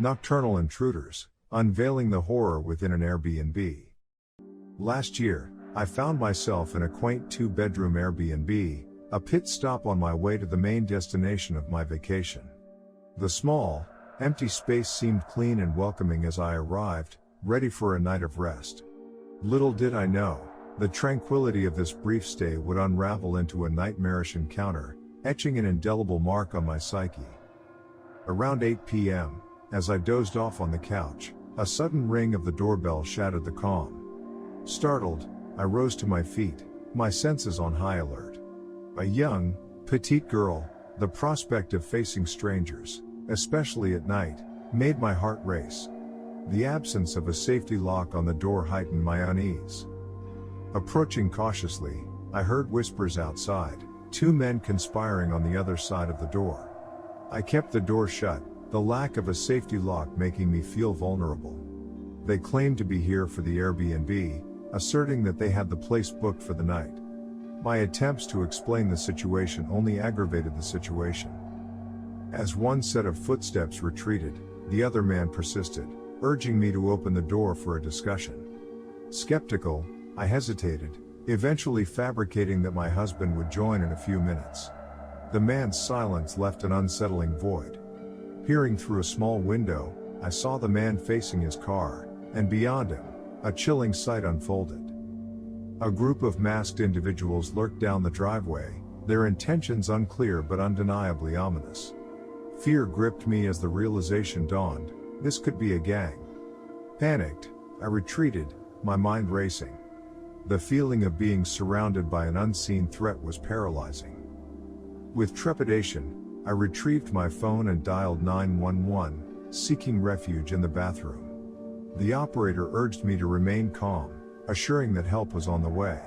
Nocturnal Intruders, Unveiling the Horror Within an Airbnb. Last year, I found myself in a quaint 2-bedroom Airbnb, a pit stop on my way to the main destination of my vacation. The small, empty space seemed clean and welcoming as I arrived, ready for a night of rest. Little did I know, the tranquility of this brief stay would unravel into a nightmarish encounter, etching an indelible mark on my psyche. Around 8 p.m., as I dozed off on the couch, a sudden ring of the doorbell shattered the calm. Startled, I rose to my feet, my senses on high alert. A young, petite girl, the prospect of facing strangers, especially at night, made my heart race. The absence of a safety lock on the door heightened my unease. Approaching cautiously, I heard whispers outside, 2 men conspiring on the other side of the door. I kept the door shut, the lack of a safety lock making me feel vulnerable. They claimed to be here for the Airbnb, asserting that they had the place booked for the night. My attempts to explain the situation only aggravated the situation. As one set of footsteps retreated, the other man persisted, urging me to open the door for a discussion. Skeptical, I hesitated, eventually fabricating that my husband would join in a few minutes. The man's silence left an unsettling void. Peering through a small window, I saw the man facing his car, and beyond him, a chilling sight unfolded. A group of masked individuals lurked down the driveway, their intentions unclear but undeniably ominous. Fear gripped me as the realization dawned, this could be a gang. Panicked, I retreated, my mind racing. The feeling of being surrounded by an unseen threat was paralyzing. With trepidation, I retrieved my phone and dialed 911, seeking refuge in the bathroom. The operator urged me to remain calm, assuring that help was on the way.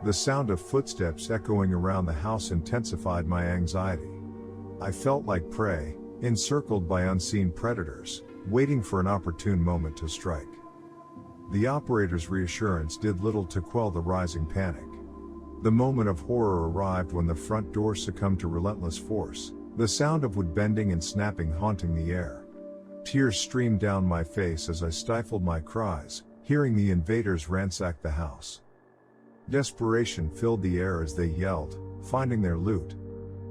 The sound of footsteps echoing around the house intensified my anxiety. I felt like prey, encircled by unseen predators, waiting for an opportune moment to strike. The operator's reassurance did little to quell the rising panic. The moment of horror arrived when the front door succumbed to relentless force, the sound of wood bending and snapping haunting the air. Tears streamed down my face as I stifled my cries, hearing the invaders ransack the house. Desperation filled the air as they yelled, finding their loot.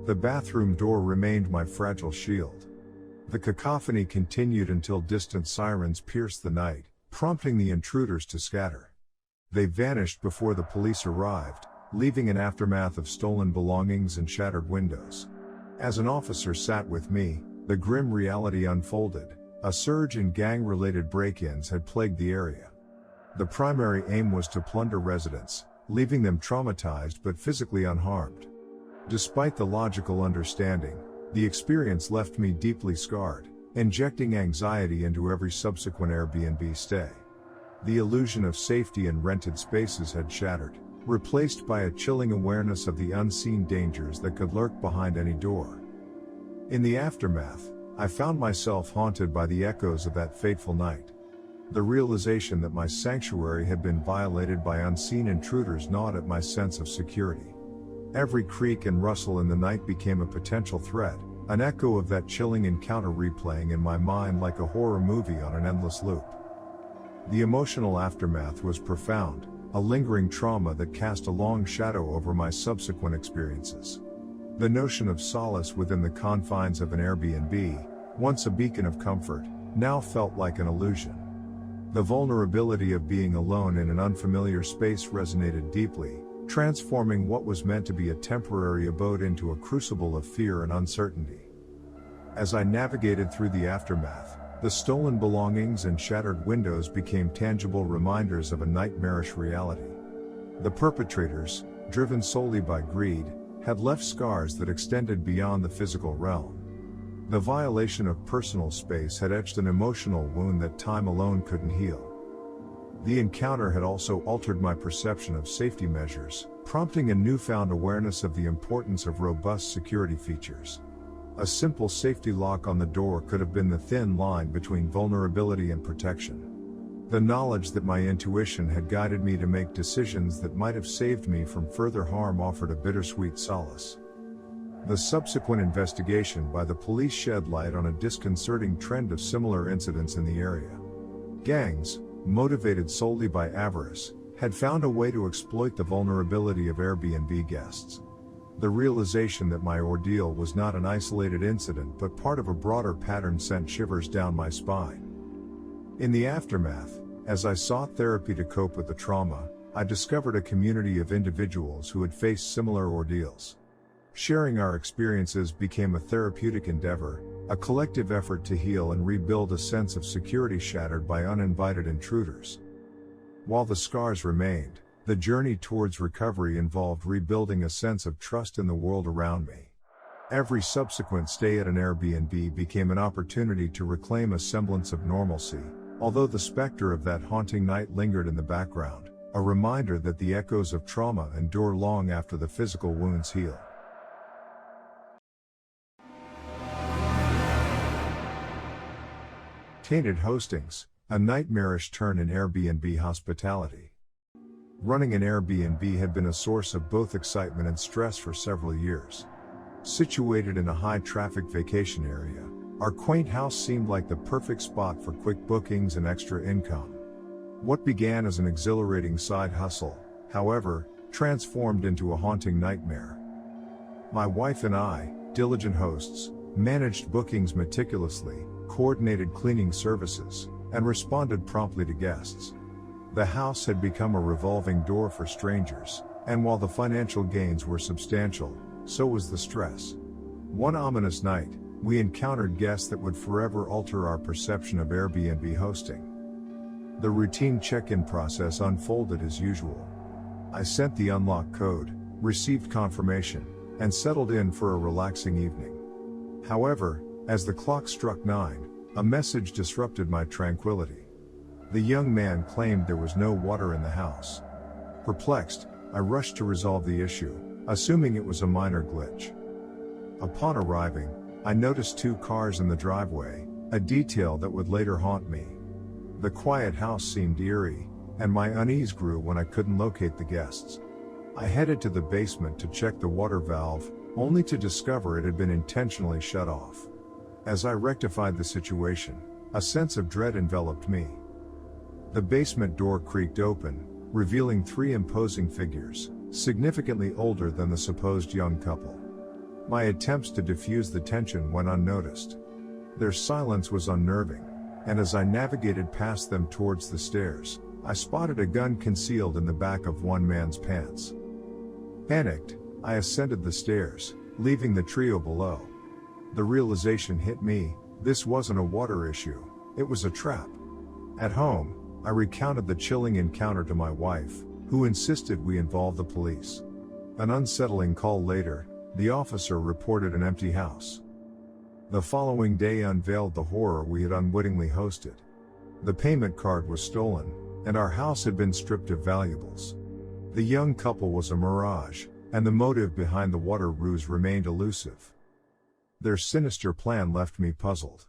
The bathroom door remained my fragile shield. The cacophony continued until distant sirens pierced the night, prompting the intruders to scatter. They vanished before the police arrived, leaving an aftermath of stolen belongings and shattered windows. As an officer sat with me, the grim reality unfolded. A surge in gang-related break-ins had plagued the area. The primary aim was to plunder residents, leaving them traumatized but physically unharmed. Despite the logical understanding, the experience left me deeply scarred, injecting anxiety into every subsequent Airbnb stay. The illusion of safety in rented spaces had shattered, replaced by a chilling awareness of the unseen dangers that could lurk behind any door. In the aftermath, I found myself haunted by the echoes of that fateful night. The realization that my sanctuary had been violated by unseen intruders gnawed at my sense of security. Every creak and rustle in the night became a potential threat, an echo of that chilling encounter replaying in my mind like a horror movie on an endless loop. The emotional aftermath was profound, a lingering trauma that cast a long shadow over my subsequent experiences. The notion of solace within the confines of an Airbnb, once a beacon of comfort, now felt like an illusion. The vulnerability of being alone in an unfamiliar space resonated deeply, transforming what was meant to be a temporary abode into a crucible of fear and uncertainty. As I navigated through the aftermath, the stolen belongings and shattered windows became tangible reminders of a nightmarish reality. The perpetrators, driven solely by greed, had left scars that extended beyond the physical realm. The violation of personal space had etched an emotional wound that time alone couldn't heal. The encounter had also altered my perception of safety measures, prompting a newfound awareness of the importance of robust security features. A simple safety lock on the door could have been the thin line between vulnerability and protection. The knowledge that my intuition had guided me to make decisions that might have saved me from further harm offered a bittersweet solace. The subsequent investigation by the police shed light on a disconcerting trend of similar incidents in the area. Gangs, motivated solely by avarice, had found a way to exploit the vulnerability of Airbnb guests. The realization that my ordeal was not an isolated incident but part of a broader pattern sent shivers down my spine. In the aftermath, as I sought therapy to cope with the trauma, I discovered a community of individuals who had faced similar ordeals. Sharing our experiences became a therapeutic endeavor, a collective effort to heal and rebuild a sense of security shattered by uninvited intruders. While the scars remained, the journey towards recovery involved rebuilding a sense of trust in the world around me. Every subsequent stay at an Airbnb became an opportunity to reclaim a semblance of normalcy, although the specter of that haunting night lingered in the background, a reminder that the echoes of trauma endure long after the physical wounds heal. Tainted hostings, a nightmarish turn in Airbnb hospitality. Running an Airbnb had been a source of both excitement and stress for several years. Situated in a high-traffic vacation area, our quaint house seemed like the perfect spot for quick bookings and extra income. What began as an exhilarating side hustle, however, transformed into a haunting nightmare. My wife and I, diligent hosts, managed bookings meticulously, coordinated cleaning services, and responded promptly to guests. The house had become a revolving door for strangers, and while the financial gains were substantial, so was the stress. One ominous night, we encountered guests that would forever alter our perception of Airbnb hosting. The routine check-in process unfolded as usual. I sent the unlock code, received confirmation, and settled in for a relaxing evening. However, as the clock struck 9, a message disrupted my tranquility. The young man claimed there was no water in the house. Perplexed, I rushed to resolve the issue, assuming it was a minor glitch. Upon arriving, I noticed 2 cars in the driveway, a detail that would later haunt me. The quiet house seemed eerie, and my unease grew when I couldn't locate the guests. I headed to the basement to check the water valve, only to discover it had been intentionally shut off. As I rectified the situation, a sense of dread enveloped me. The basement door creaked open, revealing 3 imposing figures, significantly older than the supposed young couple. My attempts to diffuse the tension went unnoticed. Their silence was unnerving, and as I navigated past them towards the stairs, I spotted a gun concealed in the back of one man's pants. Panicked, I ascended the stairs, leaving the trio below. The realization hit me, this wasn't a water issue, it was a trap. At home, I recounted the chilling encounter to my wife, who insisted we involve the police. An unsettling call later, the officer reported an empty house. The following day unveiled the horror we had unwittingly hosted. The payment card was stolen, and our house had been stripped of valuables. The young couple was a mirage, and the motive behind the water ruse remained elusive. Their sinister plan left me puzzled.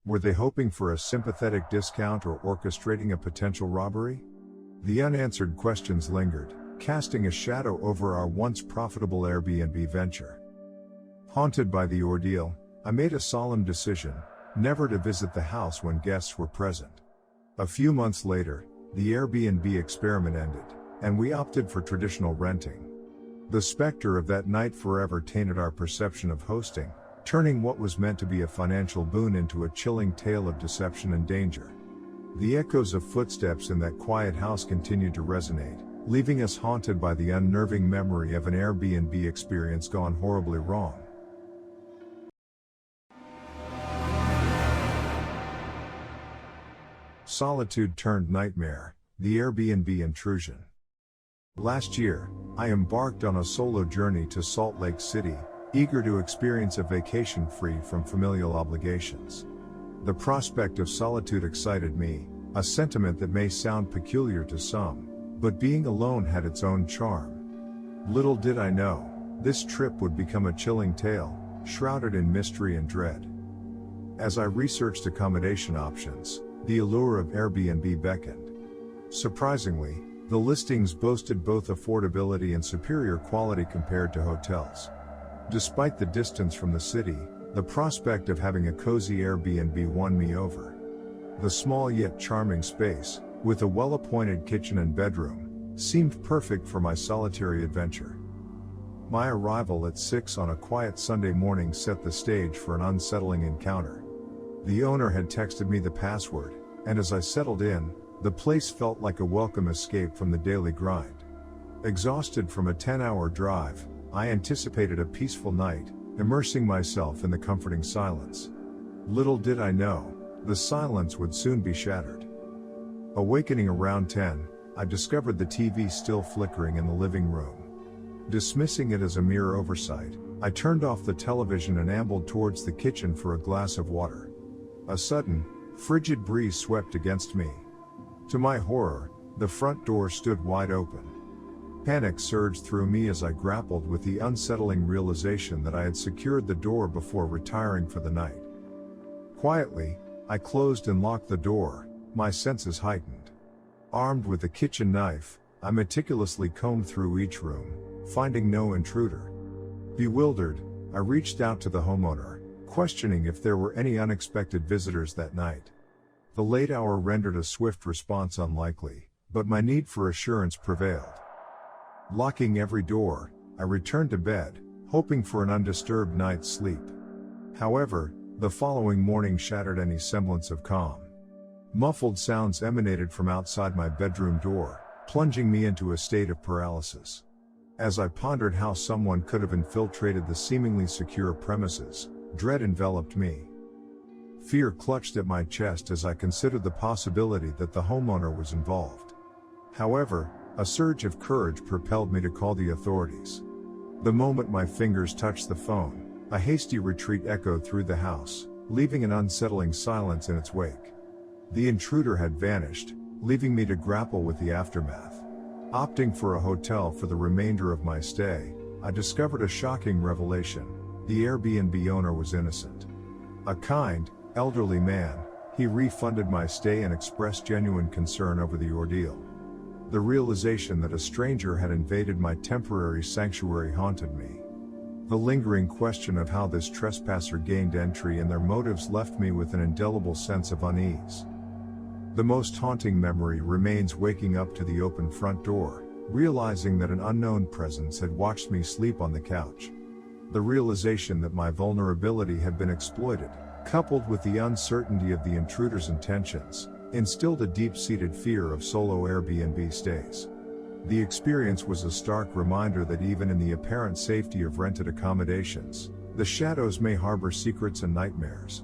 Were they hoping for a sympathetic discount or orchestrating a potential robbery? The unanswered questions lingered, casting a shadow over our once profitable Airbnb venture. Haunted by the ordeal, I made a solemn decision, never to visit the house when guests were present. A few months later, the Airbnb experiment ended, and we opted for traditional renting. The specter of that night forever tainted our perception of hosting, turning what was meant to be a financial boon into a chilling tale of deception and danger. The echoes of footsteps in that quiet house continued to resonate, leaving us haunted by the unnerving memory of an Airbnb experience gone horribly wrong. Solitude turned nightmare, the Airbnb intrusion. Last year, I embarked on a solo journey to Salt Lake City, eager to experience a vacation free from familial obligations. The prospect of solitude excited me, a sentiment that may sound peculiar to some, but being alone had its own charm. Little did I know, this trip would become a chilling tale, shrouded in mystery and dread. As I researched accommodation options, the allure of Airbnb beckoned. Surprisingly, the listings boasted both affordability and superior quality compared to hotels. Despite the distance from the city, the prospect of having a cozy Airbnb won me over. The small yet charming space, with a well-appointed kitchen and bedroom, seemed perfect for my solitary adventure. My arrival at 6 on a quiet Sunday morning set the stage for an unsettling encounter. The owner had texted me the password, and as I settled in, the place felt like a welcome escape from the daily grind. Exhausted from a 10-hour drive, I anticipated a peaceful night, immersing myself in the comforting silence. Little did I know, the silence would soon be shattered. Awakening around 10, I discovered the TV still flickering in the living room. Dismissing it as a mere oversight, I turned off the television and ambled towards the kitchen for a glass of water. A sudden, frigid breeze swept against me. To my horror, the front door stood wide open. Panic surged through me as I grappled with the unsettling realization that I had secured the door before retiring for the night. Quietly, I closed and locked the door, my senses heightened. Armed with a kitchen knife, I meticulously combed through each room, finding no intruder. Bewildered, I reached out to the homeowner, questioning if there were any unexpected visitors that night. The late hour rendered a swift response unlikely, but my need for assurance prevailed. Locking every door, I returned to bed, hoping for an undisturbed night's sleep. However, the following morning shattered any semblance of calm. Muffled sounds emanated from outside my bedroom door, plunging me into a state of paralysis. As I pondered how someone could have infiltrated the seemingly secure premises, dread enveloped me. Fear clutched at my chest as I considered the possibility that the homeowner was involved. However, a surge of courage propelled me to call the authorities. The moment my fingers touched the phone, a hasty retreat echoed through the house, leaving an unsettling silence in its wake. The intruder had vanished, leaving me to grapple with the aftermath. Opting for a hotel for the remainder of my stay, I discovered a shocking revelation: the Airbnb owner was innocent. A kind, elderly man, he refunded my stay and expressed genuine concern over the ordeal. The realization that a stranger had invaded my temporary sanctuary haunted me. The lingering question of how this trespasser gained entry and their motives left me with an indelible sense of unease. The most haunting memory remains waking up to the open front door, realizing that an unknown presence had watched me sleep on the couch. The realization that my vulnerability had been exploited, coupled with the uncertainty of the intruder's intentions, instilled a deep-seated fear of solo Airbnb stays. The experience was a stark reminder that even in the apparent safety of rented accommodations, the shadows may harbor secrets and nightmares.